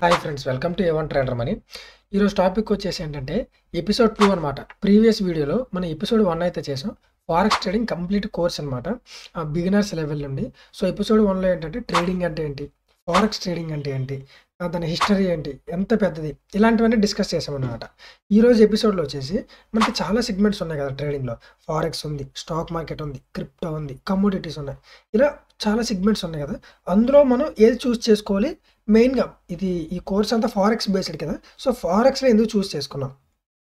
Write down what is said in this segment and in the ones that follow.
Hi friends, welcome to A1 trader money. ఈరోజు topic వచ్చేసి ఏంటంటే ఎపిసోడ్ 2 అనమాట. ప్రీవియస్ వీడియోలో మనం ఎపిసోడ్ 1 అయితే చేసాం. ఫారెక్స్ ట్రేడింగ్ కంప్లీట్ కోర్స్ అనమాట, బిగినర్స్ లెవెల్ నుండి. సో ఎపిసోడ్ 1లో ఏంటంటే ట్రేడింగ్ అంటే ఏంటి, ఫారెక్స్ ట్రేడింగ్ అంటే ఏంటి, దాని హిస్టరీ ఏంటి, ఎంత పెద్దది, ఇలాంటివన్నీ డిస్కస్ చేసామన్నమాట. ఈరోజు ఎపిసోడ్లో వచ్చేసి మనకి చాలా సెగ్మెంట్స్ ఉన్నాయి కదా ట్రేడింగ్లో. ఫారెక్స్ ఉంది, స్టాక్ మార్కెట్ ఉంది, క్రిప్టో ఉంది, కమోడిటీస్ ఉన్నాయి, ఇలా చాలా సెగ్మెంట్స్ ఉన్నాయి కదా. అందులో మనం ఏది చూస్ చేసుకోవాలి, మెయిన్గా ఈ కోర్స్ అంతా ఫారెక్స్ బేస్డ్ కదా. సో ఫారెక్స్లో ఎందుకు చూస్ చేసుకున్నాం,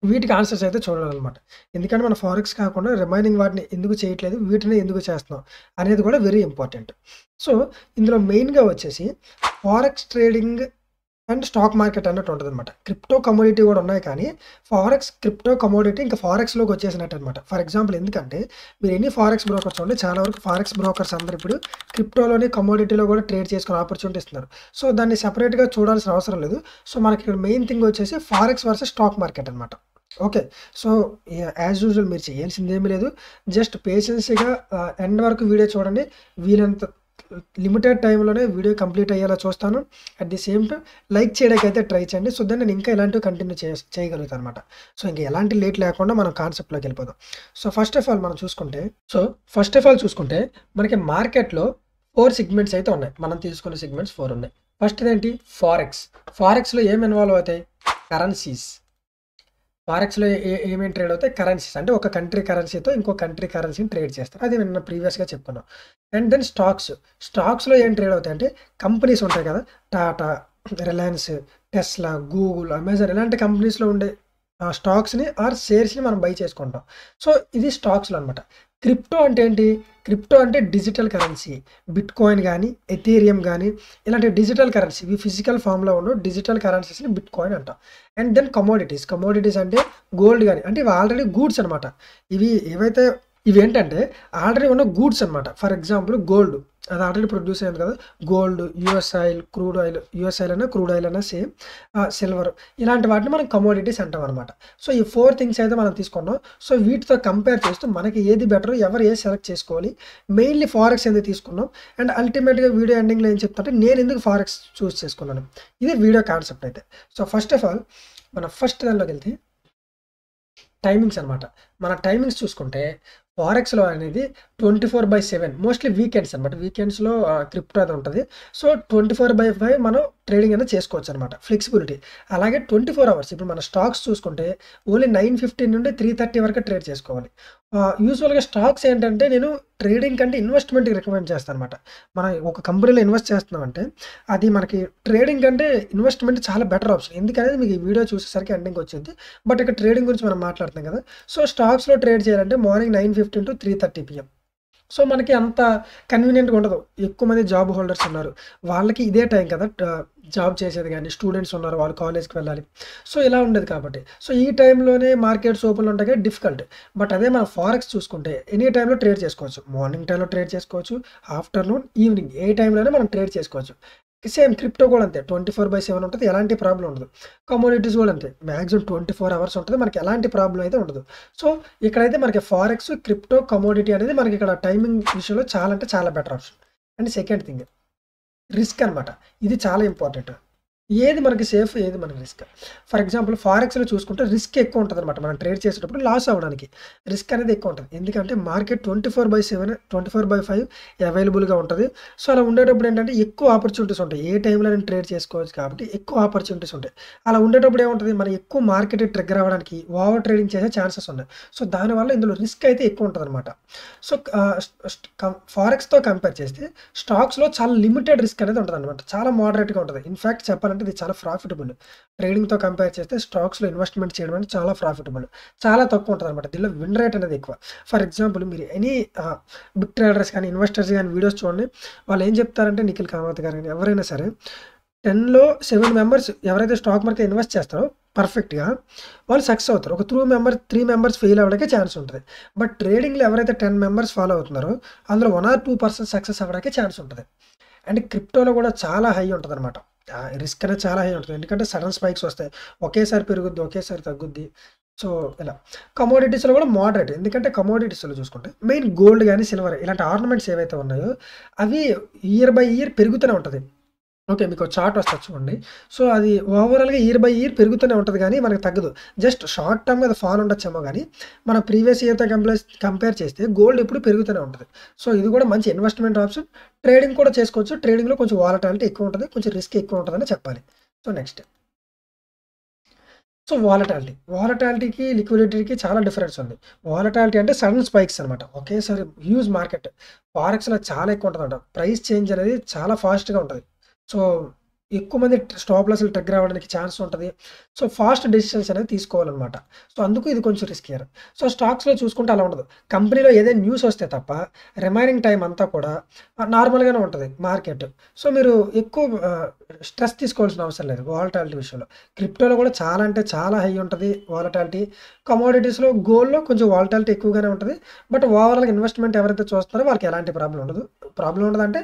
వీటికి ఆన్సర్స్ అయితే చూడాలన్నమాట. ఎందుకంటే మనం ఫారెక్స్ కాకుండా రిమైనింగ్ వాటిని ఎందుకు చేయట్లేదు, వీటిని ఎందుకు చేస్తున్నాం అనేది కూడా వెరీ ఇంపార్టెంట్. సో ఇందులో మెయిన్గా వచ్చేసి forex trading and stock market అన్నట్టు ఉంటుంది అనమాట. క్రిప్టో కమోడిటీ కూడా ఉన్నాయి, కానీ ఫారెక్స్, క్రిప్టో, కమోడిటీ ఇంకా ఫారెక్స్లోకి వచ్చేసినట్టు అనమాట. ఫర్ ఎగ్జాంపుల్, ఎందుకంటే మీరు ఎన్ని ఫారెక్స్ బ్రోకర్స్ చూడండి, చాలా వరకు ఫారెక్స్ బ్రోకర్స్ అందరు ఇప్పుడు క్రిప్టోలోని, కమోడిటీలో కూడా ట్రేడ్ చేసుకునే ఆపర్చునిటీ ఇస్తున్నారు. సో దాన్ని సెపరేట్గా చూడాల్సిన అవసరం లేదు. సో మనకి ఇక్కడ మెయిన్ థింగ్ వచ్చేసి ఫారెక్స్ వర్సెస్ స్టాక్ మార్కెట్ అనమాట. ఓకే, సో యాజ్ యూజువల్ మీరు చేయాల్సింది ఏమీ లేదు, జస్ట్ పేషెన్సీగా ఎండ్ వరకు వీడియో చూడండి. వీలంత లిమిటెడ్ టైంలోనే వీడియో కంప్లీట్ అయ్యేలా చూస్తాను. At the same time like చేయడానికి అయితే ట్రై చేయండి. సో దెన్ నేను ఇంకా ఇలాంటివి కంటిన్యూ చేయగలుగుతాను అనమాట. సో ఇంకా ఎలాంటి లేట్ లేకుండా మనం కాన్సెప్ట్లోకి వెళ్ళిపోదాం. సో ఫస్ట్ ఆఫ్ ఆల్ చూసుకుంటే మనకి మార్కెట్లో 4 సెగ్మెంట్స్ అయితే ఉన్నాయి. మనం తీసుకునే సెగ్మెంట్స్ 4 ఉన్నాయి. ఫస్ట్ ఏంటి, ఫారెక్స్లో ఏం ఇన్వాల్వ్ అవుతాయి, కరెన్సీస్. ఫారెక్స్లో ఏమేమి ట్రేడ్ అవుతాయి, కరెన్సీస్. అంటే ఒక కంట్రీ కరెన్సీతో ఇంకో కంట్రీ కరెన్సీని ట్రేడ్ చేస్తారు, అది నేను ప్రీవియస్గా చెప్పుకున్నాను. అండ్ దెన్ స్టాక్స్లో ఏం ట్రేడ్ అవుతాయి అంటే కంపెనీస్ ఉంటాయి కదా, Tata, Reliance, Tesla, Google, Amazon, ఇలాంటి కంపెనీస్లో ఉండే స్టాక్స్ని ఆర్ షేర్స్ని మనం బై చేసుకుంటాం. సో ఇది స్టాక్స్లో అనమాట. క్రిప్టో అంటే ఏంటి, క్రిప్టో అంటే డిజిటల్ కరెన్సీ. బిట్ కాయిన్ కానీ, ఎథీరియం కానీ, ఇలాంటి డిజిటల్ కరెన్సీ, ఇవి ఫిజికల్ ఫామ్లో ఉన్న డిజిటల్ కరెన్సీస్ని బిట్ కాయిన్ అంటాం. అండ్ దెన్ కమోడిటీస్ అంటే గోల్డ్ కానీ, అంటే ఇవి ఆల్రెడీ గూడ్స్ అనమాట. ఇవి ఏంటంటే ఆల్రెడీ ఉన్న గూడ్స్ అనమాట. ఫర్ ఎగ్జాంపుల్ గోల్డ్, అది ఆల్రెడీ ప్రొడ్యూస్ అయింది కదా, gold, US oil crude oil అయినా సేమ్, సిల్వర్, ఇలాంటి వాటిని మనం కమోడిటీస్ అంటాం అనమాట. సో ఈ 4 థింగ్స్ అయితే మనం తీసుకున్నాం. సో వీటితో కంపేర్ చేస్తూ మనకి ఏది బెటర్, ఎవరు ఏది సెలెక్ట్ చేసుకోవాలి, మెయిన్లీ ఫారెక్స్ ఎందుకు తీసుకున్నాం, అండ్ అల్టిమేట్గా వీడియో ఎండింగ్లో ఏం చెప్తారంటే నేను ఎందుకు ఫారెక్స్ చూస్ చేసుకున్నాను, ఇది వీడియో కాన్సెప్ట్ అయితే. సో ఫస్ట్ ఆఫ్ ఆల్ మన ఫస్ట్ దానిలోకి వెళ్తే టైమింగ్స్ అనమాట. మన టైమింగ్స్ చూసుకుంటే ఫారెక్స్లో అనేది 24/7, మోస్ట్లీ వీకెండ్స్ అనమాట. వీకెండ్స్లో క్రిప్టో అది ఉంటుంది. సో 24/5 మనం ట్రేడింగ్ అనేది చేసుకోవచ్చు అనమాట, ఫ్లెక్సిబిలిటీ. అలాగే 24 అవర్స్. ఇప్పుడు మన స్టాక్స్ చూసుకుంటే ఓన్లీ 9:15 నుండి 3:30 వరకు ట్రేడ్ చేసుకోవాలి. యూజువల్గా స్టాక్స్ ఏంటంటే నేను ట్రేడింగ్ కంటే ఇన్వెస్ట్మెంట్కి రికమెండ్ చేస్తాను అనమాట. మనం ఒక కంపెనీలో ఇన్వెస్ట్ చేస్తున్నామంటే అది మనకి ట్రేడింగ్ కంటే ఇన్వెస్ట్మెంట్ చాలా బెటర్ ఆప్షన్. ఎందుకనేది మీకు ఈ వీడియో చూసేసరికి ఎండింగ్ వచ్చింది. బట్ ఇక్కడ ట్రేడింగ్ గురించి మనం మాట్లాడుతున్నాం కదా. సో స్టాక్స్లో ట్రేడ్ చేయాలంటే మార్నింగ్ 9:15 to 3:30 PM. సో మనకి అంత కన్వీనియంట్గా ఉండదు. ఎక్కువ మంది జాబ్ హోల్డర్స్ ఉన్నారు, వాళ్ళకి ఇదే టైం కదా జాబ్ చేసేది, కానీ స్టూడెంట్స్ ఉన్నారు, వాళ్ళు కాలేజ్కి వెళ్ళాలి. సో ఇలా ఉండదు కాబట్టి, సో ఈ టైంలోనే మార్కెట్స్ ఓపెన్లో ఉంటాయి కదా, డిఫికల్ట్. బట్ అదే మనం ఫారెక్స్ చూసుకుంటే ఎనీ టైంలో ట్రేడ్ చేసుకోవచ్చు. మార్నింగ్ టైంలో ట్రేడ్ చేసుకోవచ్చు, ఆఫ్టర్నూన్, ఈవినింగ్, ఏ టైంలోనే మనం ట్రేడ్ చేసుకోవచ్చు. సేమ్ క్రిప్టో కూడా అంతే, 24/7 ఉంటుంది, ఎలాంటి ప్రాబ్లం ఉండదు. కమోడిటీస్ కూడా అంతే, మ్యాక్సిమం 24 అవర్స్ ఉంటుంది, మనకి ఎలాంటి ప్రాబ్లం అయితే ఉండదు. సో ఇక్కడైతే మనకి ఫారెక్స్, క్రిప్టో, కమోడిటీ అనేది మనకి ఇక్కడ టైమింగ్ విషయంలో చాలా అంటే చాలా better option. And second thing risk అనమాట. ఇది చాలా ఇంపార్టెంట్. ఏది మనకి సేఫ్, ఏది మనకి రిస్క్. ఫర్ ఎగ్జాంపుల్ ఫారెక్స్లో చూసుకుంటే రిస్క్ ఎక్కువ ఉంటుంది అనమాట. మనం ట్రేడ్ చేసేటప్పుడు లాస్ అవ్వడానికి రిస్క్ అనేది ఎక్కువ ఉంటుంది. ఎందుకంటే మార్కెట్ 24/7, 24/5 అవైలబుల్గా ఉంటుంది. సో అలా ఉండేటప్పుడు ఏంటంటే ఎక్కువ ఆపర్చునిటీస్ ఉంటాయి. ఏ టైంలో నేను ట్రేడ్ చేసుకోవచ్చు కాబట్టి ఎక్కువ ఆపర్చునిటీస్ ఉంటాయి. అలా ఉండేటప్పుడు ఏముంటుంది, మన ఎక్కువ మార్కెట్ ట్రిగ్గర్ అవ్వడానికి, ఓవర్ ట్రేడింగ్ చేసే ఛాన్సెస్ ఉన్నాయి. సో దానివల్ల ఇందులో రిస్క్ అయితే ఎక్కువ ఉంటుంది అనమాట. సో ఫారెక్స్తో కంపేర్ చేస్తే స్టాక్స్లో చాలా లిమిటెడ్ రిస్క్ అనేది ఉంటుంది అనమాట, చాలా మోడరేట్గా ఉంటుంది. ఇన్ఫ్యాక్ట్ చెప్పాలంటే ఇది చాలా ప్రాఫిటబుల్. ట్రేడింగ్తో కంపేర్ చేస్తే స్టాక్స్లో ఇన్వెస్ట్మెంట్ చేయడం అంటే చాలా ప్రాఫిటబుల్, చాలా తక్కువ ఉంటుంది అనమాట. దీనిలో విన్ రేట్ అనేది ఎక్కువ. ఫర్ ఎగ్జాంపుల్ మీరు ఎనీ బిగ్ ట్రేడర్స్ కానీ, ఇన్వెస్టర్స్ కానీ వీడియోస్ చూడండి, వాళ్ళు ఏం చెప్తారంటే, నిఖిల్ కామత్ గారు కానీ ఎవరైనా సరే, 10లో 7 మెంబర్స్ ఎవరైతే స్టాక్ మార్కెట్ ఇన్వెస్ట్ చేస్తారో పర్ఫెక్ట్గా, వాళ్ళు సక్సెస్ అవుతారు. ఒక 3 మెంబర్స్ ఫెయిల్ అవ్వడానికి ఛాన్స్ ఉంటుంది. బట్ ట్రేడింగ్లో ఎవరైతే 10 మెంబర్స్ ఫాలో అవుతున్నారో అందులో 1 or 2% సక్సెస్ అవ్వడానికి ఛాన్స్ ఉంటుంది. అండ్ క్రిప్టోలో కూడా చాలా హై ఉంటుంది అనమాట, రిస్క్ అనేది చాలా హై ఉంటుంది. ఎందుకంటే సడన్ స్పైక్స్ వస్తాయి, ఒకేసారి పెరుగుద్ది, ఒకేసారి తగ్గుద్ది. సో ఇలా కమోడిటీస్లో కూడా మోడరేట్. ఎందుకంటే కమోడిటీస్లో చూసుకుంటే మెయిన్ గోల్డ్ కానీ, సిల్వర్, ఇలాంటి ఆర్నమెంట్స్ ఏవైతే ఉన్నాయో అవి ఇయర్ బై ఇయర్ పెరుగుతూనే ఉంటుంది. ఓకే. మీకో చార్ట్ వస్తది చూడండి. సో, అది ఓవరాల్‌గా ఇయర్ బై ఇయర్ పెరుగుతూనే ఉంటది గానీ, మనకు తగ్గదు. జస్ట్ షార్ట్ టర్మ్‌గా అది ఫాల్ ఉండొచ్చేమో గానీ, మన ప్రీవియస్ ఇయర్‌తో కంపేర్ చేస్తే గోల్డ్ ఎప్పుడు పెరుగుతూనే ఉంటది. సో, ఇది గూడా మంచి ఇన్వెస్ట్‌మెంట్ ఆప్షన్. ట్రేడింగ్ కూడా చేసుకోవచ్చు. ట్రేడింగ్‌లో కొంచెం వాలటాలిటీ ఎక్కువుంటది. కొంచెం రిస్క్ ఎక్కువుంటదని చెప్పాలి. So, next. సో, వాలటాలిటీకి, లిక్విడిటీకి చాలా డిఫరెన్స్ ఉంది. వాలటాలిటీ అంటే సడెన్ స్పైక్స్ అనమాట. ఒకేసారి హ్యూజ్ మార్కెట్. ఫారెక్స్‌లో చాలా ఎక్కువుంటదంట. ప్రైస్ చేంజ్ అనేది చాలా ఫాస్ట్‌గా ఉంటది. సో, ఎక్కువ మంది స్టాప్ లాస్‌లు ట్రిగ్గర్ అవ్వడానికి ఛాన్స్ ఉంటది. సో, ఫాస్ట్ డెసిషన్స్ అనేది తీసుకోవాలనమాట. సో, అందుకు ఇది కొంచెం రిస్కియర్. సో, స్టాక్స్‌లో చూసుకుంటే అలా ఉండదు. కంపెనీలో ఏదైనా న్యూస్ వస్తే తప్ప రిమైనింగ్ టైమ్ అంతా కూడా నార్మల్‌గానే ఉంటది మార్కెట్. సో, మీరు ఎక్కువ స్ట్రెస్ తీసుకోవాల్సిన అవసరం లేదు వాలటాలిటీ విషయంలో. క్రిప్టోలో కూడా చాలా అంటే చాలా హై ఉంటది వాలటాలిటీ. కమోడిటీస్‌లో, గోల్డ్‌లో కొంచెం వాలటాలిటీ ఎక్కువగానే ఉంటది. బట్ ఓవరాల్‌గా ఇన్వెస్ట్‌మెంట్ ఎవరైతే చూస్తున్నారో వాళ్ళకి ఎలాంటి ప్రాబ్లమ్ ఉండదు. ప్రాబ్లమ్ ఉండదంటే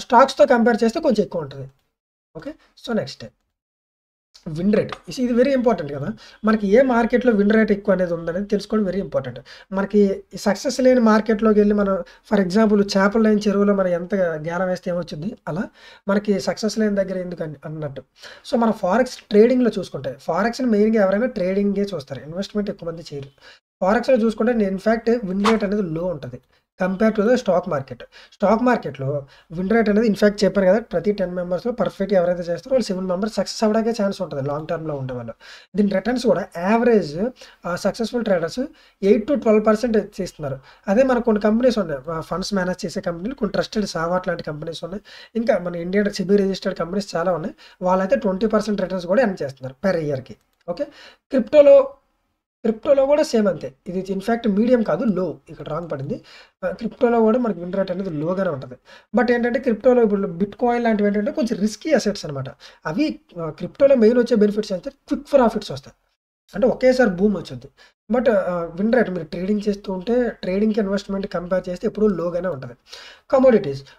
స్టాక్స్‌తో కంపేర్ చేస్తే కొంచెం ఎక్కువుంటది. Okay. So, next win rate. ఇది వెరీ ఇంపార్టెంట్ కదా! మనకి ఏ మార్కెట్‌లో విన్ రేట్ ఎక్కువ అనేది ఉందనేది తెలుసుకోవడం వెరీ ఇంపార్టెంట్. మనకి సక్సెస్ లేని మార్కెట్‌లోకెళ్ళి మనం ఫర్ ఎగ్జాంపుల్ చేపలు లేని చెరువులో మనం ఎంత గేలం వేస్తే ఏమొచ్చుద్ది? అలా మనకి సక్సెస్ లేని దగ్గర ఎందుకు అన్నట్టు. సో, మన ఫారెక్స్ ట్రేడింగ్‌లో చూసుకుంటే ఫారెక్స్‌ని మెయిన్‌గా ఎవరైనా ట్రేడింగే చూస్తారు. ఇన్వెస్ట్‌మెంట్ ఎక్కువ మంది చేయరు. ఫారెక్స్‌లో చూసుకుంటే ఇన్‌ఫాక్ట్ విన్ రేట్ అనేది లో ఉంటది. Compare to the stock market. Stock మార్కెట్‌లో విన్ రేట్ అనేది ఇన్‌ఫాక్ట్ చెప్పాను కదా! ప్రతి 10 మెంబర్స్‌లో పర్ఫెక్ట్‌గా ఎవరైతే చేస్తారో వాళ్ళు 7 మెంబర్స్ సక్సెస్ అవ్వడానికే ఛాన్స్ ఉంటది లాంగ్ టర్మ్‌లో ఉండేవాళ్ళు. దీని రిటర్న్స్ కూడా యావరేజ్ సక్సెస్‌ఫుల్ ట్రేడర్స్ 8-12% తీస్తున్నారు. అదే మనకు కొన్ని కంపెనీస్ ఉన్నాయి. ఫండ్స్ మేనేజ్ చేసే కంపెనీలు కొన్ని ట్రస్టెడ్ సావాట్ లాంటి కంపెనీస్ ఉన్నాయి. ఇంకా మన ఇండియన్ సెబీ రిజిస్టర్డ్ కంపెనీస్ చాలా ఉన్నాయి. వాళ్ళైతే 20% రిటర్న్స్ కూడా ఎర్న్ చేస్తున్నారు పర్ ఇయర్‌కి. ఓకే. క్రిప్టోలో క్రిప్టోలో గూడా సేమ్ అంతే. ఇది ఇన్‌ఫాక్ట్ మీడియం కాదు లో. ఇక్కడ రాంగ్ పడింది. క్రిప్టోలో గూడా మనకి విన్ రేట్ అనేది లోగానే ఉంటది. బట్ ఏంటంటే క్రిప్టోలో ఇప్పుడు బిట్‌కాయిన్ లాంటివేంటంటే కొంచెం రిస్కీ అసెట్స్ అనమాట. అవి క్రిప్టోలో మెయిన్ వచ్చే బెనిఫిట్స్ ఏంటంటే క్విక్ ప్రాఫిట్స్ వస్తాయి. అంటే ఒకేసారి బూమ్ వచ్చుద్ది. బట్ విన్ రేట్ మీరు ట్రేడింగ్ చేస్తూ ఉంటే ట్రేడింగ్‌కి ఇన్వెస్ట్‌మెంట్‌కి కంపేర్ చేస్తే ఎప్పుడూ లోగానే ఉంటది.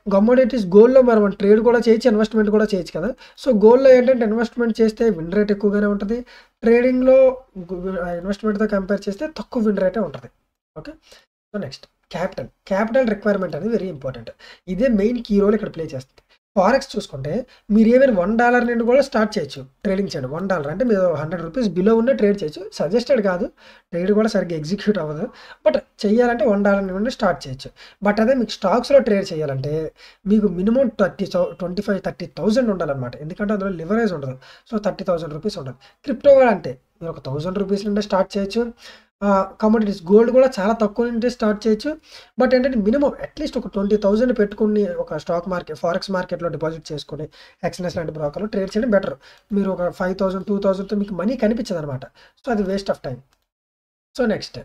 కమోడిటీస్. గోల్డ్‌లో మనం ట్రేడ్ కూడా చేయొచ్చు, ఇన్వెస్ట్‌మెంట్ కూడా చేయొచ్చు కదా! సో, గోల్డ్‌లో ఏంటంటే ఇన్వెస్ట్‌మెంట్ చేస్తే విన్ రేట్ ఎక్కువగానే ఉంటది. ట్రేడింగ్‌లో ఇన్వెస్ట్‌మెంట్‌తో కంపేర్ చేస్తే తక్కువ విన్ రేటే ఉంటది. Okay. So, next capital requirement అనేది వెరీ ఇంపార్టెంట్. ఇదే మెయిన్ కీ రోల్ ఇక్కడ ప్లే చేస్తది. ఫారెక్స్ చూసుకుంటే మీరు ఈవెన్ $1 నుండి కూడా స్టార్ట్ చేయొచ్చు ట్రేడింగ్ చేయడం. $1 అంటే మీరు రూ. 100 బిలో ఉన్న ట్రేడ్ చేయొచ్చు. సజెస్టెడ్ కాదు. ట్రేడ్ కూడా సరిగ్గా ఎగ్జిక్యూట్ అవ్వదు. బట్ చేయాలంటే $1 నుండి స్టార్ట్ చేయొచ్చు. బట్ అదే మీకు స్టాక్స్‌లో ట్రేడ్ చేయాలంటే మీకు మినిమమ్ 25,000-30,000 ఉండాలన్నమాట. ఎందుకంటే అందులో లివరేజ్ ఉండదు. సో, రూ. 30,000 ఉండాలి. క్రిప్టో కూడా అంతే. మీరు ఒక రూ. 1,000 నుండే స్టార్ట్ చేయొచ్చు. కమోడిటీస్ గోల్డ్ కూడా చాలా తక్కువ నుండి స్టార్ట్ చేయొచ్చు. బట్ ఏంటంటే మినిమమ్ అట్‌లీస్ట్ ఒక 20,000 పెట్టుకొని ఒక ఫారెక్స్ మార్కెట్‌లో డిపాజిట్ చేసుకొని ఎక్స్‌ఎన్ఎస్ లాంటి బ్రోకర్‌లో ట్రేడ్ చేయడం బెటర్. మీరు ఒక 5,000, 2,000తో మీకు మనీ కనిపించదనమాట. సో, అది waste of time. So, next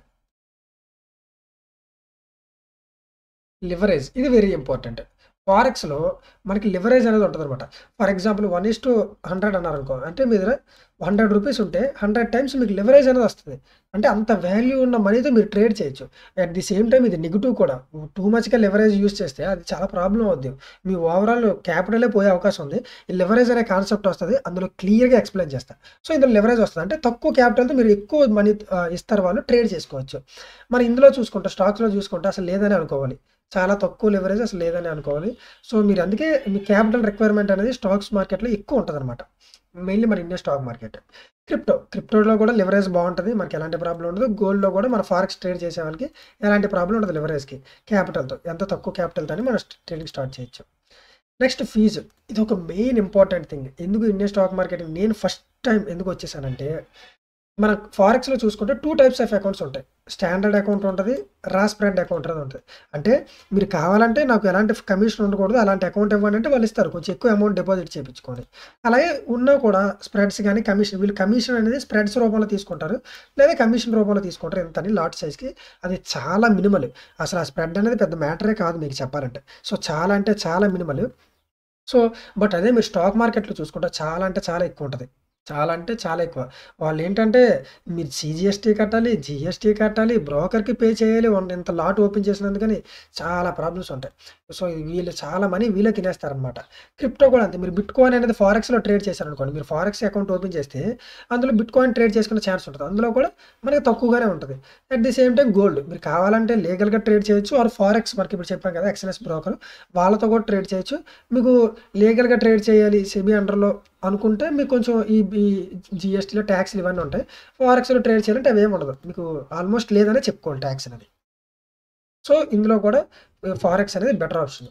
leverage. ఇది వెరీ ఇంపార్టెంట్. ఫారెక్స్‌లో మనకి లివరేజ్ అనేది ఉంటదనమాట. For example 1:100 అన్నారనుకో. అంటే మీ దగ్గర రూ. 100 ఉంటే 100 టైమ్స్ మీకు లివరేజ్ అనేది వస్తది. అంటే అంత వాల్యూ ఉన్న మనీతో మీరు ట్రేడ్ చేయొచ్చు. అట్ ది సేమ్ టైమ్ ఇది నెగెటివ్ కూడా. టూ మచ్‌గా లివరేజ్ యూజ్ చేస్తే అది చాలా ప్రాబ్లమ్ అవుద్ది. మీ ఓవరాల్ క్యాపిటలే పోయే అవకాశం ఉంది. ఈ లివరేజ్ అనే కాన్సెప్ట్ వస్తది. అందులో క్లియర్‌గా ఎక్స్‌ప్లెయిన్ చేస్తా. సో, ఇందులో లివరేజ్ వస్తది. అంటే తక్కువ క్యాపిటల్‌తో మీరు ఎక్కువ మనీ ఇస్తారు వాళ్ళు ట్రేడ్ చేసుకోవచ్చు. మరి ఇందులో చూసుకుంటే స్టాక్స్‌లో చూసుకుంటే అసలు లేదనే అనుకోవాలి. చాలా తక్కువ లివరేజ్ అసలు లేదనే అనుకోవాలి. సో, మీరు అందుకే మీ క్యాపిటల్ రిక్వైర్మెంట్ అనేది స్టాక్స్ మార్కెట్‌లో ఎక్కువ ఉంటదనమాట. మెయిన్‌లీ మన ఇండియన్ స్టాక్ మార్కెట్. క్రిప్టోలో కూడా లివరేజ్ బావుంటది. మనకి ఎలాంటి ప్రాబ్లమ్ ఉండదు. గోల్డ్‌లో కూడా మన ఫారెక్స్ ట్రేడ్ చేసే వాళ్ళకి ఎలాంటి ప్రాబ్లమ్ ఉండదు లివరేజ్‌కి. క్యాపిటల్‌తో ఎంత తక్కువ క్యాపిటల్‌తోని మనం ట్రేడింగ్ స్టార్ట్ చేయొచ్చు. Next fees. ఇదొక మెయిన్ ఇంపార్టెంట్ థింగ్. ఎందుకు ఇండియన్ స్టాక్ మార్కెట్‌కి నేను ఫస్ట్ టైమ్ ఎందుకొచ్చేసానంటే మన ఫారెక్స్‌లో చూసుకుంటే 2 టైప్స్ ఆఫ్ అకౌంట్స్ ఉంటాయి. స్టాండర్డ్ అకౌంట్ ఉంటది. స్ప్రెడ్ అకౌంట్ అనేది ఉంటది. అంటే మీరు కావాలంటే నాకు ఎలాంటి కమిషన్ ఉండకూడదు. అలాంటి అకౌంట్ ఇవ్వండి అంటే వాళ్ళు ఇస్తారు. కొంచెం ఎక్కువ అమౌంట్ డిపాజిట్ చేపించుకొని. అలాగే ఉన్నా కూడా స్ప్రెడ్స్ గాని వీళ్ళు కమిషన్ అనేది స్ప్రెడ్స్ రూపంలో తీసుకుంటారు. లేదా కమిషన్ రూపంలో తీసుకుంటారు. ఎంతని లాట్ సైజ్‌కి. అది చాలా మినిమల్. అసలు ఆ స్ప్రెడ్ అనేది పెద్ద మ్యాటరే కాదు మీకు చెప్పాలంటే. సో, చాలా అంటే చాలా మినిమల్. సో, బట్ అదే మీరు స్టాక్ మార్కెట్‌లో చూసుకుంటే చాలా అంటే చాలా ఎక్కువుంటది. చాలా అంటే చాలా ఎక్కువ. వాళ్ళేంటంటే మీరు సీజీఎస్టీ కట్టాలి, జీఎస్టీ కట్టాలి, బ్రోకర్‌కి పే చేయాలి. ఇంత లాట్ ఓపెన్ చేసినందుకని చాలా ప్రాబ్లమ్స్ ఉంటాయి. సో, వీళ్ళు చాలా మనీ వీళ్ళే తినేస్తారనమాట. క్రిప్టో కూడా అంతే. మీరు బిట్‌కాయిన్ అనేది ఫారెక్స్‌లో ట్రేడ్ చేశారనుకోండి. మీరు ఫారెక్స్ అకౌంట్ ఓపెన్ చేస్తే అందులో బిట్‌కాయిన్ ట్రేడ్ చేసుకునే ఛాన్స్ ఉంటది. అందులో కూడా మనకి తక్కువగానే ఉంటది. At the same time gold. మీరు కావాలంటే లీగల్‌గా ట్రేడ్ చేయొచ్చు. ఆర్ ఫారెక్స్ మనకిప్పుడు చెప్పాం కదా! ఎక్స్‌ఎన్ఎస్ బ్రోకర్ వాళ్ళతో కూడా ట్రేడ్ చేయొచ్చు. మీకు లీగల్‌గా ట్రేడ్ చేయాలి సెబీ అండర్‌లో అనుకుంటే మీకు కొంచెం ఈ జీఎస్టీలో ట్యాక్స్‌లు ఇవన్నీ ఉంటాయి. ఫారెక్స్‌లో ట్రేడ్ చేయాలంటే అవేమి ఉండదు. మీకు ఆల్మోస్ట్ లేదనే చెప్పుకోవాలి ట్యాక్స్ అనేది. సో, ఇందులో కూడా ఫారెక్స్ అనేది బెటర్ ఆప్షన్.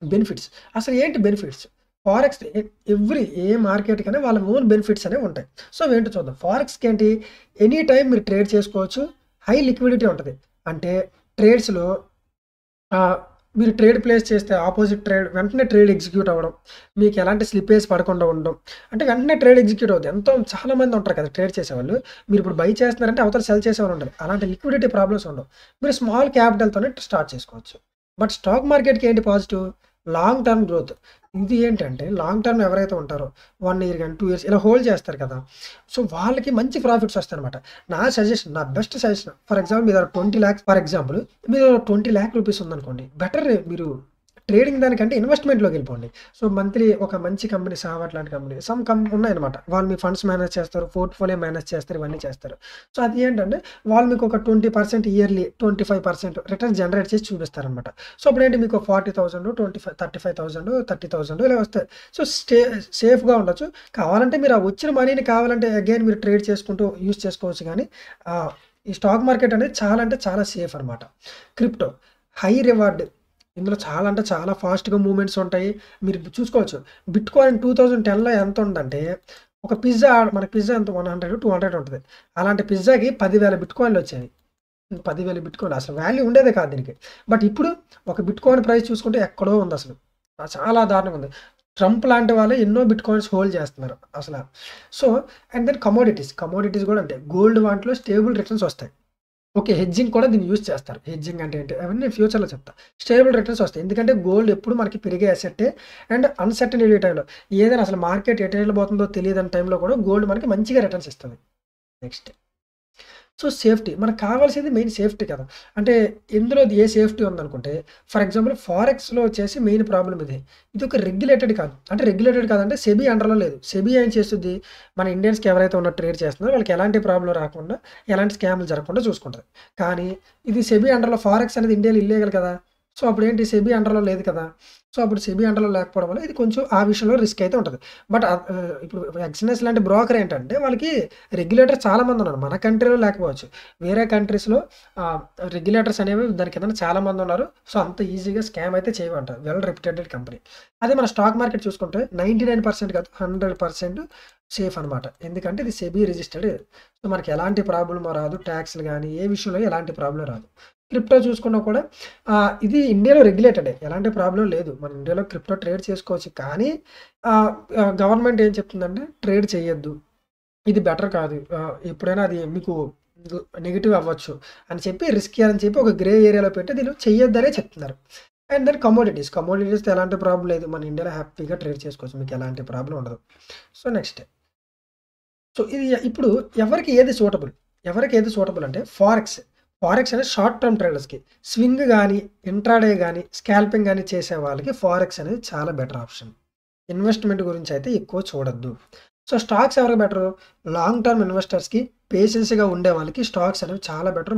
బెనిఫిట్స్ అసలు ఏంటి బెనిఫిట్స్? ఫారెక్స్ ఏ మార్కెట్‌కైనా వాళ్ళ ఓన్ బెనిఫిట్స్ అనేవి ఉంటాయి. సో, అవేంటో చూద్దాం. ఫారెక్స్‌కి ఏంటి ఎనీ టైమ్ మీరు ట్రేడ్ చేసుకోవచ్చు. హై లిక్విడిటీ ఉంటది. అంటే ట్రేడ్స్‌లో ఆహ్, మీరు ట్రేడ్ ప్లేస్ చేస్తే అపోజిట్ ట్రేడ్ వెంటనే ట్రేడ్ ఎగ్జిక్యూట్ అవ్వడం. మీకు ఎలాంటి స్లిప్పేజ్ పడకుండా ఉండడం. అంటే వెంటనే ట్రేడ్ ఎగ్జిక్యూట్ అవుద్ది. చాలా మంది ఉంటారు కదా! ట్రేడ్ చేసేవాళ్ళు. మీరిప్పుడు బై చేస్తున్నారంటే అవతల సెల్ చేసేవాళ్ళు ఉండాలి. అలాంటి లిక్విడిటీ ప్రాబ్లమ్స్ ఉండవు. మీరు స్మాల్ క్యాపిటల్‌తోనే స్టార్ట్ చేసుకోవచ్చు. బట్ స్టాక్ మార్కెట్‌కి ఏంటి పాజిటివ్? Long term growth. ఇది ఏంటంటే లాంగ్ టర్మ్ ఎవరైతే ఉంటారో 1 ఇయర్ గాని, 2 ఇయర్స్ ఇలా హోల్డ్ చేస్తారు కదా! సో, వాళ్ళకి మంచి ప్రాఫిట్స్ వస్తాయన్నమాట. నా బెస్ట్ సజెషన్ ఫర్ ఎగ్జాంపుల్ మీ దగ్గర 20,00,000 ఫర్ ఎగ్జాంపుల్ మీ దగ్గర 20,00,000 రూపీస్ ఉందనుకోండి. బెటర్ మీరు ట్రేడింగ్ దానికంటే ఇన్వెస్ట్‌మెంట్‌లోకి వెళ్ళిపోండి. సో, మంత్లీ ఒక మంచి కంపెనీ సావట్ లాంటి కంపెనీ ఉన్నాయన్నమాట. వాళ్ళు మీ ఫండ్స్ మేనేజ్ చేస్తారు, పోర్ట్‌ఫోలియో మేనేజ్ చేస్తారు, ఇవన్నీ చేస్తారు. సో, అది ఏంటంటే వాళ్ళు మీకు ఒక 20% ఇయర్లీ 25% రిటర్న్ జనరేట్ చేసి చూపిస్తారన్నమాట. సో, అప్పుడేంటి మీకు 40,000, 35,000, 30,000 ఇలా వస్తాయి. సో, సేఫ్‌గా ఉండొచ్చు. కావాలంటే మీరు ఆ వచ్చిన మనీని కావాలంటే అగైన్ మీరు ట్రేడ్ చేసుకుంటూ యూజ్ చేసుకోవచ్చు గానీ ఈ స్టాక్ మార్కెట్ అనేది చాలా అంటే చాలా సేఫ్ అనమాట. Crypto high reward. ఇందులో చాలా అంటే చాలా ఫాస్ట్‌గా మూవ్‌మెంట్స్ ఉంటాయి. మీరు చూసుకోవచ్చు. బిట్‌కాయిన్ 2010లో ఎంత ఉందంటే ఒక పిజ్జా మనకి పిజ్జా ఎంత 100, 200 ఉంటది. అలాంటి పిజ్జాకి 10,000 బిట్‌కాయిన్‌లొచ్చేవి. 10,000 బిట్‌కాయిన్‌లు అసలు వాల్యూ ఉండేదే కాదు దీనికి. బట్ ఇప్పుడు ఒక బిట్‌కాయిన్ ప్రైస్ చూసుకుంటే ఎక్కడో ఉందసలు. చాలా దారుణంగా ఉంది. ట్రంప్ లాంటి వాళ్ళే ఎన్నో బిట్‌కాయిన్స్ హోల్డ్ చేస్తున్నారు అసల. సో, అండ్ దెన్ కమోడిటీస్ కూడా అంతే. గోల్డ్ వాటిలో స్టేబుల్ రిటర్న్స్ వస్తాయి. ఓకే. హెడ్జింగ్ కూడా దీన్ని యూజ్ చేస్తారు. హెడ్జింగ్ అంటే ఏంటి? అవన్నీ ఫ్యూచర్‌లో చెప్తా. స్టేబుల్ రిటర్న్స్ వస్తాయి. ఎందుకంటే గోల్డ్ ఎప్పుడు మనకి పెరిగే అసెట్టే. అండ్ అన్‌సర్టెనిటీ టైమ్‌లో ఏదైనా అసలు మార్కెట్ ఎటు వెళ్ళబోతుందో తెలియదని టైంలో కూడా గోల్డ్ మనకి మంచిగా రిటర్న్స్ ఇస్తది. Next so, safety. మనకు కావాల్సింది మెయిన్ సేఫ్టీ కదా! అంటే ఇందులో ఏ సేఫ్టీ ఉందనుకుంటే, ఫర్ ఎగ్జాంపుల్ ఫారెక్స్‌లో వచ్చేసి మెయిన్ ప్రాబ్లమ్ ఇదే. ఇది ఒక రెగ్యులేటెడ్ కాదు. అంటే రెగ్యులేటెడ్ కాదంటే సెబీ అండర్‌లో లేదు. సెబీ ఏం చేస్తుంది? మన ఇండియన్స్‌కి ఎవరైతే ట్రేడ్ చేస్తున్నారో వాళ్ళకి ఎలాంటి ప్రాబ్లమ్ రాకుండా, ఎలాంటి స్కామ్‌లు జరగకుండా చూసుకుంటది. కానీ ఇది సెబీ అండర్‌లో ఫారెక్స్ అనేది ఇండియాలో ఇల్లీగల్ కదా! సో, అప్పుడేంటి సెబీ అండర్‌లో లేదు కదా! సో, అప్పుడు సెబీ అండర్‌లో లేకపోవడం వల్ల ఇది కొంచెం ఆ విషయంలో రిస్క్ అయితే ఉంటది. బట్ ఇప్పుడు ఎక్స్‌ఎన్ఎస్ లాంటి బ్రోకర్ ఏంటంటే వాళ్ళకి రెగ్యులేటర్స్ చాలా మందున్నారు. మన కంట్రీలో లేకపోవచ్చు. వేరే కంట్రీస్‌లో ఆహ్, రెగ్యులేటర్స్ అనేవి దాని కిందన చాలా మందున్నారు. సో, అంత ఈజీగా స్కామ్ అయితే చేయవంట. Well reputed company. అదే మన స్టాక్ మార్కెట్ చూసుకుంటే 99% కాదు 100% సేఫ్ అనమాట. ఎందుకంటే ఇది సెబీ రిజిస్టర్డ్. సో, మనకి ఎలాంటి ప్రాబ్లమ్ రాదు. టాక్స్‌లు గాని ఏ విషయంలో ఎలాంటి ప్రాబ్లమ్ రాదు. క్రిప్టో చూసుకున్నా కూడా ఇది ఇండియాలో రెగ్యులేటెడే. ఎలాంటి ప్రాబ్లమ్ లేదు. మన ఇండియాలో క్రిప్టో ట్రేడ్ చేసుకోవచ్చు. కానీ గవర్నమెంట్ ఏం చెప్తుందంటే ట్రేడ్ చేయొద్దు. ఇది బెటర్ కాదు. ఎప్పుడైనా అది మీకు నెగెటివ్ అవ్వచ్చు అని చెప్పి రిస్కీ అని చెప్పి ఒక గ్రే ఏరియాలో పెట్టి దీన్ని చెయ్యొద్దనే చెప్తున్నారు. అండ్ దెన్ కమోడిటీస్‌తో ఎలాంటి ప్రాబ్లమ్ లేదు. మన ఇండియాలో హ్యాపీగా ట్రేడ్ చేసుకోవచ్చు. మీకు ఎలాంటి ప్రాబ్లమ్ ఉండదు. సో, నెక్స్ట్ ఇది ఇప్పుడు ఎవరికి ఏది సూటబుల్ అంటే ఫారెక్స్ అనేది షార్ట్ టర్మ్ ట్రేడర్స్‌కి. స్వింగ్ గాని, ఇంట్రాడే గాని, స్కాల్పింగ్ గాని చేసే వాళ్ళకి ఫారెక్స్ అనేది చాలా బెటర్ ఆప్షన్. ఇన్వెస్ట్‌మెంట్ గురించి అయితే ఎక్కువ చూడొద్దు. సో, స్టాక్స్ ఎవరికి బెటరు? లాంగ్ టర్మ్ ఇన్వెస్టర్స్‌కి, పేషెన్స్‌గా ఉండే వాళ్ళకి స్టాక్స్ అనేవి చాలా బెటర్.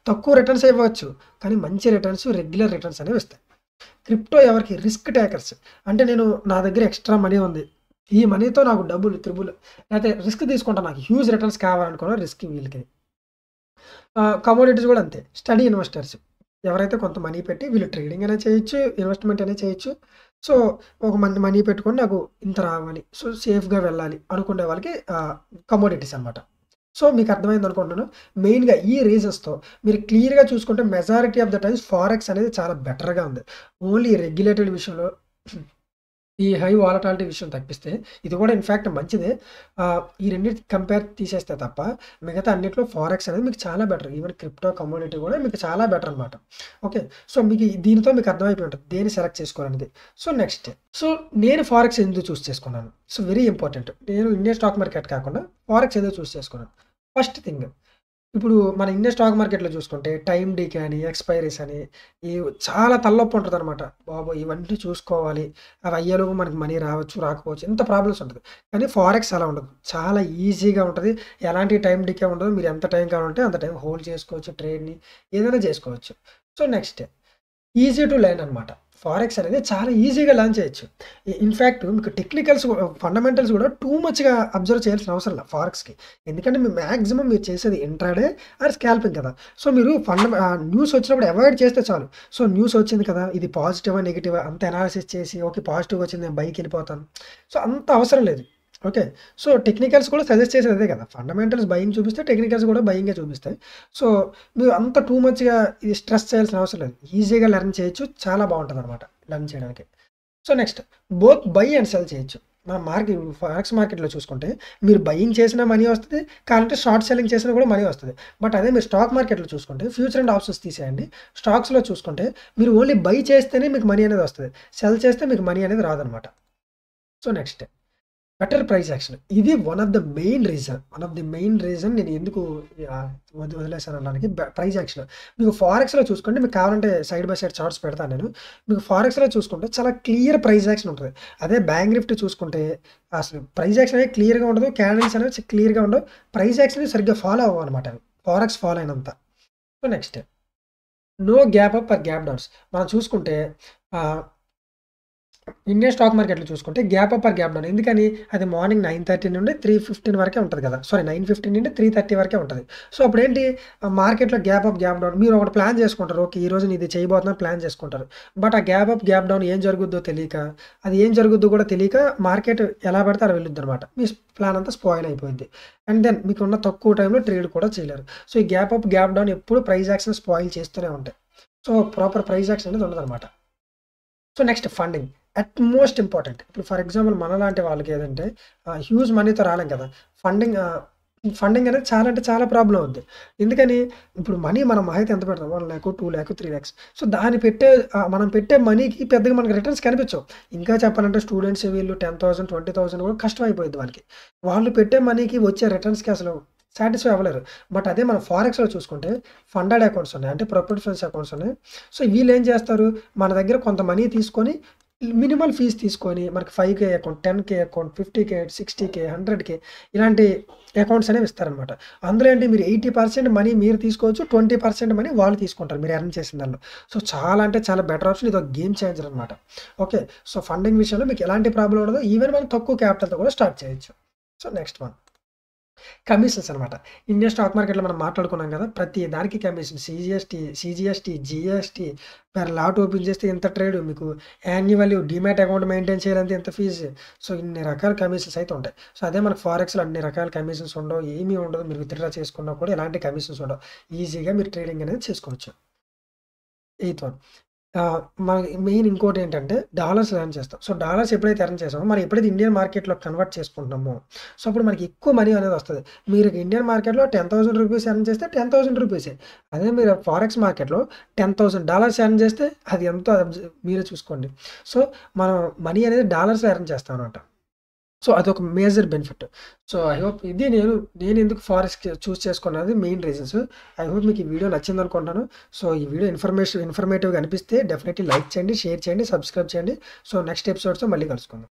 తక్కువ రిటర్న్స్ ఇవ్వచ్చు. కానీ మంచి రిటర్న్స్, రెగ్యులర్ రిటర్న్స్ అనేవి ఇస్తాయి. క్రిప్టో ఎవరికి? Risk takers. అంటే నా దగ్గర ఎక్స్‌ట్రా మనీ ఉంది. ఈ మనీతో నాకు డబుల్, త్రిబుల్ లేతే రిస్క్ తీసుకుంటా. నాకు హ్యూజ్ రిటర్న్స్ కావాలనుకున్న రిస్క్ వీళ్ళకి. కమోడిటీస్ కూడా అంతే. Study investors. ఎవరైతే కొంత మనీ పెట్టి వీళ్ళు ట్రేడింగ్ అయినా చేయొచ్చు, ఇన్వెస్ట్‌మెంట్ అయినా చేయొచ్చు. సో, ఒక మనీ పెట్టుకొని నాకు ఇంత రావాలి. సో, సేఫ్‌గా వెళ్ళాలి అనుకునే వాళ్ళకి కమోడిటీస్ అనమాట. సో, మీకు అర్థమైంది అనుకుంటున్నాను. మెయిన్‌గా ఈ రీజన్స్‌తో మీరు క్లియర్‌గా చూసుకుంటే majority of the times forex అనేది చాలా బెటర్‌గా ఉంది. ఓన్లీ రెగ్యులేటెడ్ విషయంలో ఈ హై వాలటాలిటీ విషయం తప్పిస్తే ఇది కూడా ఇన్‌ఫాక్ట్ మంచిదే. ఈ రెండిటికి కంపేర్ తీసేస్తే తప్ప మిగతా అన్నిట్లో ఫారెక్స్ అనేది మీకు చాలా బెటర్. ఈవెన్ క్రిప్టో కమోడిటీ కూడా మీకు చాలా బెటర్ అనమాట. ఓకే. సో మీకు దీనితో మీకు అర్థమైపోయి ఉంటది. దేన్ని సెలెక్ట్ చేసుకోవాలనేది. So next. సో నేను ఫారెక్స్ ఎందుకు చూస్ చేసుకున్నాను? So very important. నేను ఇండియన్ స్టాక్ మార్కెట్ కాకుండా ఫారెక్స్ ఎందుకు చూస్ చేసుకున్నాను? ఫస్ట్ థింగ్, ఇప్పుడు మన ఇండియన్ స్టాక్ మార్కెట్‌లో చూసుకుంటే టైమ్ డీకే అని, ఎక్స్‌పైరీస్ అని చాలా తలనొప్పి ఉంటదనమాట. బాబోయ్! ఇవన్నీ చూసుకోవాలి. అవి అయ్యేలోపు మనకి మనీ రావచ్చు, రాకపోవచ్చు. ఇంత ప్రాబ్లమ్స్ ఉంటది. కానీ ఫారెక్స్ అలా ఉండదు. చాలా ఈజీగా ఉంటది. ఎలాంటి టైమ్ డీకే ఉండదు. మీరు ఎంత టైం కావాలంటే అంత టైం హోల్డ్ చేసుకోవచ్చు ట్రేడ్‌ని. ఏదైనా చేసుకోవచ్చు. So next, easy to learn అనమాట. ఫారెక్స్ అనేది చాలా ఈజీగా లెర్న్ చేయొచ్చు. ఇన్‌ఫాక్ట్ మీకు టెక్నికల్స్ ఫండమెంటల్స్ కూడా టూ మచ్‌గా అబ్జర్వ్ చేయాల్సిన అవసరం లేదు ఫారెక్స్‌కి. ఎందుకంటే మాక్సిమం మీరు చేసేది ఇంట్రాడే ఆర్ స్కాల్పింగ్ కదా! సో మీరు న్యూస్ వచ్చినప్పుడు అవాయిడ్ చేస్తే చాలు. సో న్యూస్ వచ్చింది కదా! ఇది పాజిటివా? నెగెటివా? అంత అనాలిసిస్ చేసి ఓకే. పాజిటివ్ వచ్చింది నేను బైకెళ్ళిపోతాను. సో అంత అవసరం లేదు. ఓకే. సో టెక్నికల్స్ కూడా సజెస్ట్ చేసేది అదే కదా! ఫండమెంటల్స్ బయింగ్ చూపిస్తే టెక్నికల్స్ కూడా బయింగే చూపిస్తాయి. సో మీరు అంత టూ మచ్‌గా ఇది స్ట్రెస్ చేయాల్సిన అవసరం లేదు. ఈజీగా లెర్న్ చేయొచ్చు. చాలా బావుంటదనమాట లెర్న్ చేయడానికి. So next, both by and cell చేయొచ్చు. మన ఫారెక్స్ మార్కెట్‌లో చూసుకుంటే మీరు బయింగ్ చేసినా మనీ వస్తది. కావాలంటే షార్ట్ సెల్లింగ్ చేసినా కూడా మనీ వస్తది. బట్ అదే మీరు స్టాక్ మార్కెట్‌లో చూసుకుంటే ఫ్యూచర్ అండ్ ఆప్షన్స్ తీసేయండి. స్టాక్స్‌లో చూసుకుంటే మీరు ఓన్లీ బై చేస్తేనే మీకు మనీ అనేది వస్తది. సెల్ చేస్తే మీకు మనీ అనేది రాదనమాట. So next, better price action. ఇది one of the main reason నేను ఎందుకు ఆహ్, వదిలేసాను అనడానికి ప్రైస్ యాక్షన్. మీకు ఫారెక్స్‌లో చూసుకోండి. మీకు కావాలంటే సైడ్ బై సైడ్ చార్ట్స్ పెడతాను నేను. మీకు ఫారెక్స్‌లో చూసుకుంటే చాలా క్లియర్ ప్రైస్ యాక్షన్ ఉంటది. అదే బ్యాంక్ నిఫ్టీ చూసుకుంటే అసలు ప్రైస్ యాక్షన్ అనేది క్లియర్‌గా ఉండదు. క్యాండిల్స్ అనేవి క్లియర్‌గా ఉండవు. ప్రైస్ యాక్షన్ సరిగ్గా ఫాలో అవ్వవనమాట అవి. ఫారెక్స్ ఫాలో అయినంత. So next, no gap up or gap downs. మనం చూసుకుంటే ఆహ్ ఇండియన్ స్టాక్ మార్కెట్‌లో చూసుకుంటే gap up or gap down. ఎందుకని? అది మార్నింగ్ 9:30 నుండి 3:15 వరకే ఉంటది కదా! సారీ 9:15 నుండి 3:30 వరకే ఉంటది. సో అప్పుడేంటి మార్కెట్‌లో గ్యాప్ అప్, గ్యాప్ డౌన్ మీరు ఒకటి ప్లాన్ చేసుకుంటారు. ఓకే. ఈరోజు నేను ఇది చేయబోతున్నాను ప్లాన్ చేసుకుంటారు. బట్ ఆ గ్యాప్ అప్, గ్యాప్ డౌన్ ఏం జరుగుద్దో తెలియక, అది ఏం జరుగుద్దో కూడా తెలియక మార్కెట్ ఎలా పడితే అలా వెళ్ళిద్దనమాట. మీ ప్లాన్ అంతా స్పాయిల్ అయిపోయిద్ది. అండ్ దెన్ మీకున్న తక్కువ టైంలో ట్రేడ్ కూడా చేయలేరు. సో ఈ గ్యాప్ అప్, గ్యాప్ డౌన్ ఎప్పుడు ప్రైస్ యాక్షన్ స్పాయిల్ చేస్తూనే ఉంటాయి. సో ప్రాపర్ ప్రైస్ యాక్షన్ అనేది ఉండదనమాట. So next, funding. At most important. ఇప్పుడు ఫర్ ఎగ్జాంపుల్ మనలాంటి వాళ్ళకి ఏదంటే హ్యూజ్ మనీతో రాలేం కదా! ఫండింగ్ అనేది చాలా అంటే చాలా ప్రాబ్లమ్ అవుద్ది. ఎందుకని? ఇప్పుడు మనీ మనం మహా అయితే ఎంత పెడతాం? 1,00,000, 2,00,000, 3,00,000. సో మనం పెట్టే మనీకి పెద్దగా మనకు రిటర్న్స్ కనిపించవు. ఇంకా చెప్పాలంటే స్టూడెంట్స్ వీళ్ళు 10,000, 20,000 కూడా కష్టం అయిపోయిద్ది వాళ్ళకి. వాళ్ళు పెట్టే మనీకి వచ్చే రిటర్న్స్‌కి అసలు సాటిస్ఫై అవ్వలేరు. బట్ అదే మనం ఫారెక్స్‌లో చూసుకుంటే ఫండెడ్ అకౌంట్స్ ఉన్నాయి. అంటే ప్రాఫిట్ ఫండ్స్ అకౌంట్స్ ఉన్నాయి. సో వీళ్ళేం చేస్తారు? మన దగ్గర కొంత మనీ తీసుకొని మినిమల్ ఫీజ్ తీసుకొని మనకి 5,000 అకౌంట్, 10,000 అకౌంట్, 50,000, 60,000, 100,000 ఇలాంటి అకౌంట్స్ అనేవి ఇస్తారనమాట. అందులో ఏంటి మీరు 80% మనీ మీరు తీసుకోవచ్చు. 20% మనీ వాళ్ళు తీసుకుంటారు మీరు ఎర్న్ చేసిన దానిలో. సో చాలా అంటే చాలా బెటర్ ఆప్షన్. ఇదొక గేమ్ చేంజర్ అనమాట. ఓకే. సో ఫండింగ్ విషయంలో మీకు ఎలాంటి ప్రాబ్లమ్ ఉండదు. ఈవెన్ మనం తక్కువ క్యాపిటల్‌తో కూడా స్టార్ట్ చేయొచ్చు. సో నెక్స్ట్ వన్, కమిషన్స్ అనమాట. ఇండియన్ స్టాక్ మార్కెట్‌లో మనం మాట్లాడుకున్నాం కదా! ప్రతి దానికి commission. CGST, GST per lot open చేస్తే ఇంత ట్రేడ్, మీకు యాన్యువల్ డీమ్యాట్ అకౌంట్ మెయింటైన్ చేయాలంటే ఇంత ఫీజు. సో ఇన్ని రకాల కమిషన్స్ అయితే ఉంటాయి. సో అదే మనకు ఫారెక్స్‌లో అన్ని రకాల కమిషన్స్ ఉండవు. ఏమీ ఉండదు. మీరు విత్‌డ్రా చేసుకున్నా కూడా ఎలాంటి కమిషన్స్ ఉండవు. ఈజీగా మీరు ట్రేడింగ్ అనేది చేసుకోవచ్చు. ఎయిత్ వన్, మనకి మెయిన్ ఇంకోటేంటంటే డాలర్స్ ఎర్న్ చేస్తాం. సో డాలర్స్ ఎప్పుడైతే ఎర్న్ చేసామో, మనం ఎప్పుడైతే ఇండియన్ మార్కెట్‌లో కన్వర్ట్ చేసుకుంటున్నామో, సో అప్పుడు మనకి ఎక్కువ మనీ అనేది వస్తది. మీరు ఇండియన్ మార్కెట్‌లో ₹10,000 ఎర్న్ చేస్తే ₹10,000. అదే మీరు ఫారెక్స్ మార్కెట్‌లో $10,000 ఎర్న్ చేస్తే అది ఎంతో మీరే చూసుకోండి. సో మనం మనీ అనేది డాలర్స్‌లో ఎర్న్ చేస్తామనమాట. సో అదొక major benefit. So I hope ఇది నేనెందుకు ఫారెక్స్‌కి చూజ్ చేసుకున్నది మెయిన్ రీజన్స్. ఐ హోప్ మీకు ఈ వీడియో నచ్చిందనుకుంటున్నాను. సో ఈ వీడియో ఇన్ఫర్మేటివ్‌గా అనిపిస్తే డెఫినెట్‌లీ లైక్ చేయండి, షేర్ చేయండి, సబ్స్క్రైబ్ చేయండి. సో నెక్స్ట్ ఎపిసోడ్స్‌తో మళ్ళీ కలుసుకుందాం.